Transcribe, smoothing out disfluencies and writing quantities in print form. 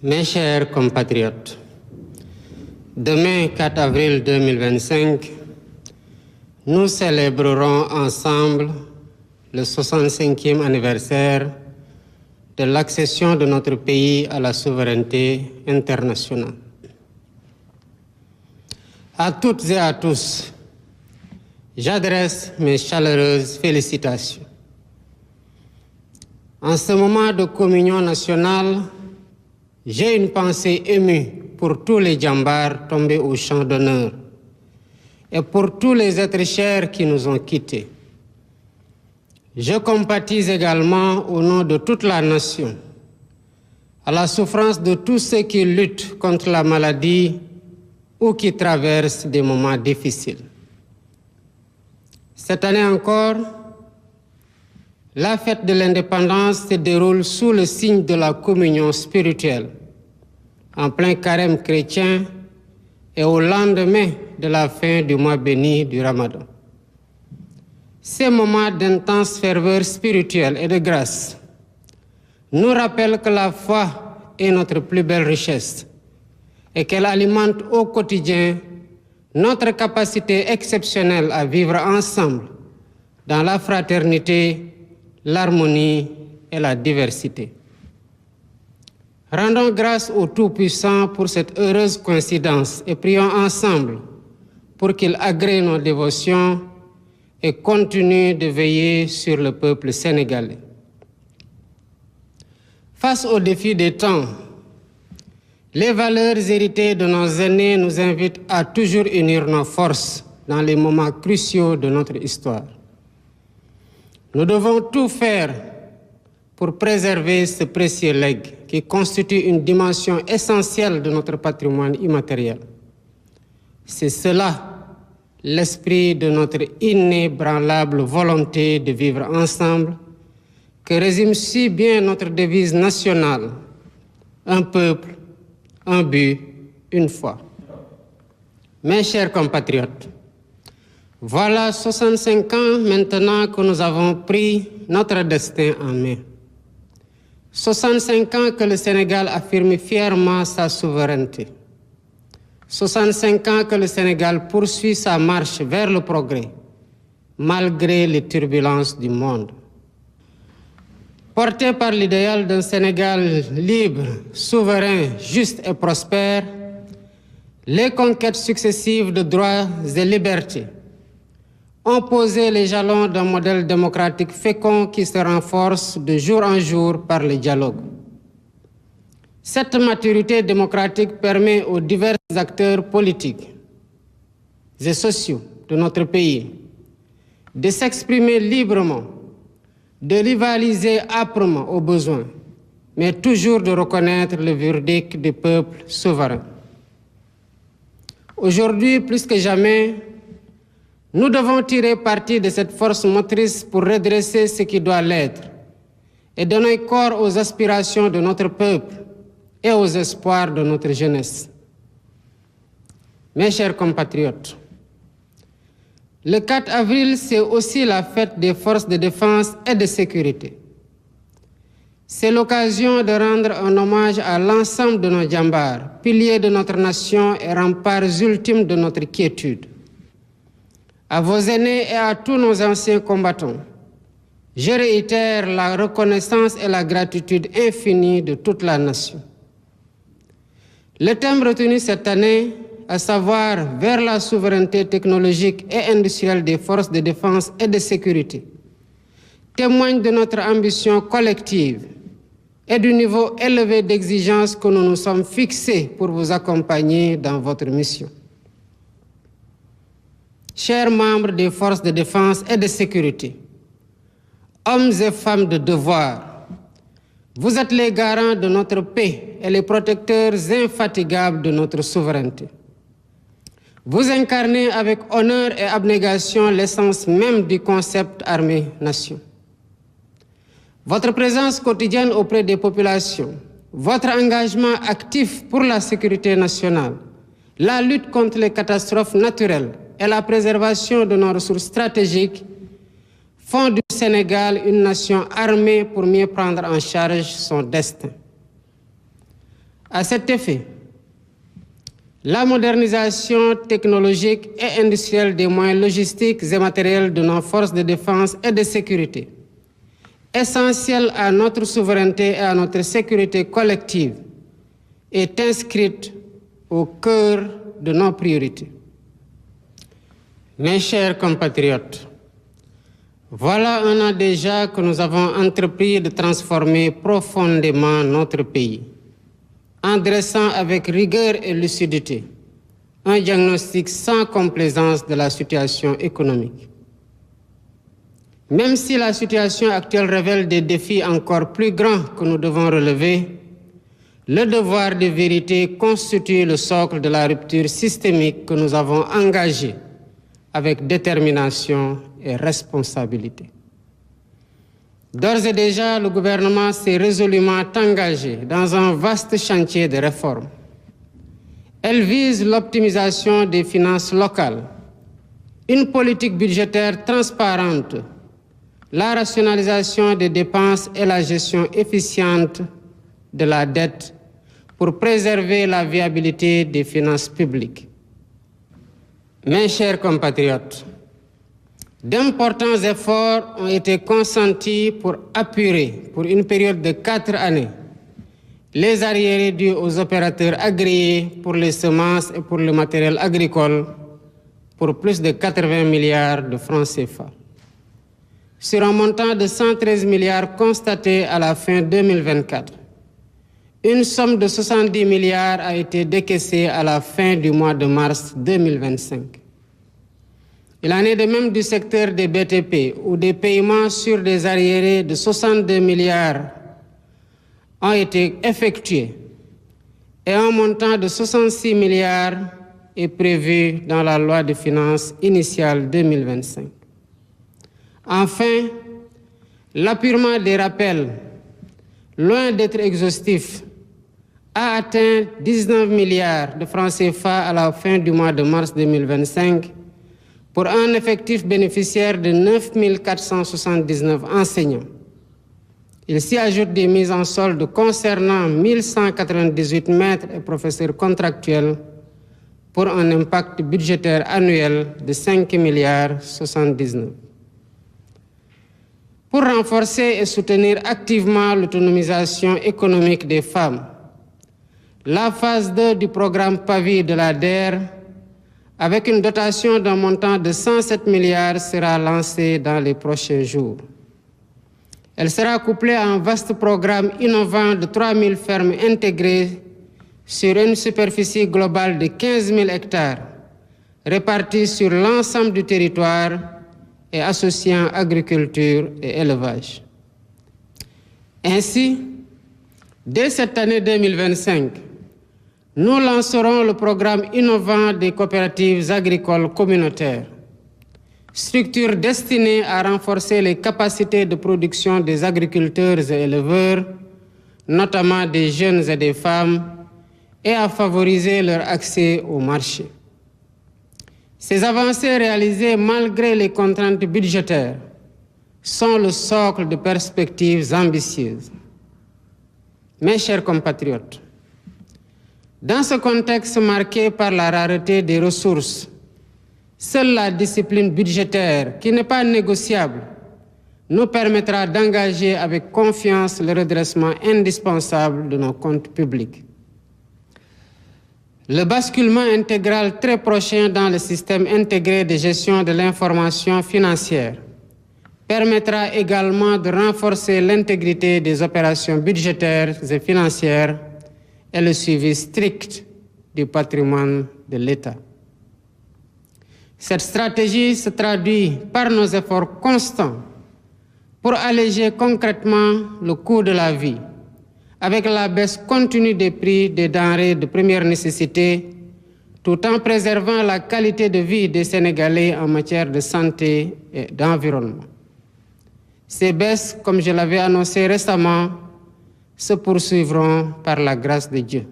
Mes chers compatriotes, demain 4 avril 2025, nous célébrerons ensemble le 65e anniversaire de l'accession de notre pays à la souveraineté internationale. À toutes et à tous, j'adresse mes chaleureuses félicitations. En ce moment de communion nationale, j'ai une pensée émue pour tous les djambars tombés au champ d'honneur et pour tous les êtres chers qui nous ont quittés. Je compatis également au nom de toute la nation à la souffrance de tous ceux qui luttent contre la maladie ou qui traversent des moments difficiles. Cette année encore, la fête de l'indépendance se déroule sous le signe de la communion spirituelle, en plein carême chrétien et au lendemain de la fin du mois béni du Ramadan. Ces moments d'intense ferveur spirituelle et de grâce nous rappellent que la foi est notre plus belle richesse et qu'elle alimente au quotidien notre capacité exceptionnelle à vivre ensemble dans la fraternité, l'harmonie et la diversité. Rendons grâce au Tout-Puissant pour cette heureuse coïncidence et prions ensemble pour qu'il agrée nos dévotions et continue de veiller sur le peuple sénégalais. Face aux défis des temps, les valeurs héritées de nos aînés nous invitent à toujours unir nos forces dans les moments cruciaux de notre histoire. Nous devons tout faire pour préserver ce précieux legs qui constitue une dimension essentielle de notre patrimoine immatériel. C'est cela l'esprit de notre inébranlable volonté de vivre ensemble que résume si bien notre devise nationale: un peuple, un but, une foi. Mes chers compatriotes, voilà 65 ans maintenant que nous avons pris notre destin en main. 65 ans que le Sénégal affirme fièrement sa souveraineté. 65 ans que le Sénégal poursuit sa marche vers le progrès, malgré les turbulences du monde. Porté par l'idéal d'un Sénégal libre, souverain, juste et prospère, les conquêtes successives de droits et libertés ont posé les jalons d'un modèle démocratique fécond qui se renforce de jour en jour par le dialogue. Cette maturité démocratique permet aux divers acteurs politiques et sociaux de notre pays de s'exprimer librement, de rivaliser âprement au besoin, mais toujours de reconnaître le verdict du peuple souverain. Aujourd'hui, plus que jamais, nous devons tirer parti de cette force motrice pour redresser ce qui doit l'être et donner corps aux aspirations de notre peuple et aux espoirs de notre jeunesse. Mes chers compatriotes, le 4 avril, c'est aussi la fête des forces de défense et de sécurité. C'est l'occasion de rendre un hommage à l'ensemble de nos djambars, piliers de notre nation et remparts ultimes de notre quiétude. À vos aînés et à tous nos anciens combattants, je réitère la reconnaissance et la gratitude infinie de toute la nation. Le thème retenu cette année, à savoir vers la souveraineté technologique et industrielle des forces de défense et de sécurité, témoigne de notre ambition collective et du niveau élevé d'exigence que nous nous sommes fixés pour vous accompagner dans votre mission. Chers membres des forces de défense et de sécurité, hommes et femmes de devoir, vous êtes les garants de notre paix et les protecteurs infatigables de notre souveraineté. Vous incarnez avec honneur et abnégation l'essence même du concept armée-nation. Votre présence quotidienne auprès des populations, votre engagement actif pour la sécurité nationale, la lutte contre les catastrophes naturelles et la préservation de nos ressources stratégiques font du Sénégal une nation armée pour mieux prendre en charge son destin. À cet effet, la modernisation technologique et industrielle des moyens logistiques et matériels de nos forces de défense et de sécurité, essentielle à notre souveraineté et à notre sécurité collective, est inscrite au cœur de nos priorités. Mes chers compatriotes, voilà un an déjà que nous avons entrepris de transformer profondément notre pays, en dressant avec rigueur et lucidité un diagnostic sans complaisance de la situation économique. Même si la situation actuelle révèle des défis encore plus grands que nous devons relever, le devoir de vérité constitue le socle de la rupture systémique que nous avons engagée avec détermination et responsabilité. D'ores et déjà, le gouvernement s'est résolument engagé dans un vaste chantier de réforme. Elle vise l'optimisation des finances locales, une politique budgétaire transparente, la rationalisation des dépenses et la gestion efficiente de la dette pour préserver la viabilité des finances publiques. Mes chers compatriotes, d'importants efforts ont été consentis pour apurer, pour une période de 4 années, les arriérés dus aux opérateurs agréés pour les semences et pour le matériel agricole pour plus de 80 milliards de francs CFA. Sur un montant de 113 milliards constaté à la fin 2024, une somme de 70 milliards a été décaissée à la fin du mois de mars 2025. Il en est de même du secteur des BTP, où des paiements sur des arriérés de 62 milliards ont été effectués et un montant de 66 milliards est prévu dans la loi de finances initiale 2025. Enfin, l'appurement des rappels, loin d'être exhaustif, a atteint 19 milliards de francs CFA à la fin du mois de mars 2025 pour un effectif bénéficiaire de 9 479 enseignants. Il s'y ajoute des mises en solde concernant 1198 maîtres et professeurs contractuels pour un impact budgétaire annuel de 5 milliards 79. Pour renforcer et soutenir activement l'autonomisation économique des femmes, la phase 2 du programme PAVI de la DER, avec une dotation d'un montant de 107 milliards, sera lancée dans les prochains jours. Elle sera couplée à un vaste programme innovant de 3 000 fermes intégrées sur une superficie globale de 15 000 hectares, réparties sur l'ensemble du territoire et associant agriculture et élevage. Ainsi, dès cette année 2025, nous lancerons le programme innovant des coopératives agricoles communautaires, structure destinée à renforcer les capacités de production des agriculteurs et éleveurs, notamment des jeunes et des femmes, et à favoriser leur accès au marché. Ces avancées réalisées malgré les contraintes budgétaires sont le socle de perspectives ambitieuses. Mes chers compatriotes, dans ce contexte marqué par la rareté des ressources, seule la discipline budgétaire, qui n'est pas négociable, nous permettra d'engager avec confiance le redressement indispensable de nos comptes publics. Le basculement intégral très prochain dans le système intégré de gestion de l'information financière permettra également de renforcer l'intégrité des opérations budgétaires et financières et le suivi strict du patrimoine de l'État. Cette stratégie se traduit par nos efforts constants pour alléger concrètement le coût de la vie, avec la baisse continue des prix des denrées de première nécessité, tout en préservant la qualité de vie des Sénégalais en matière de santé et d'environnement. Ces baisses, comme je l'avais annoncé récemment, se poursuivront par la grâce de Dieu.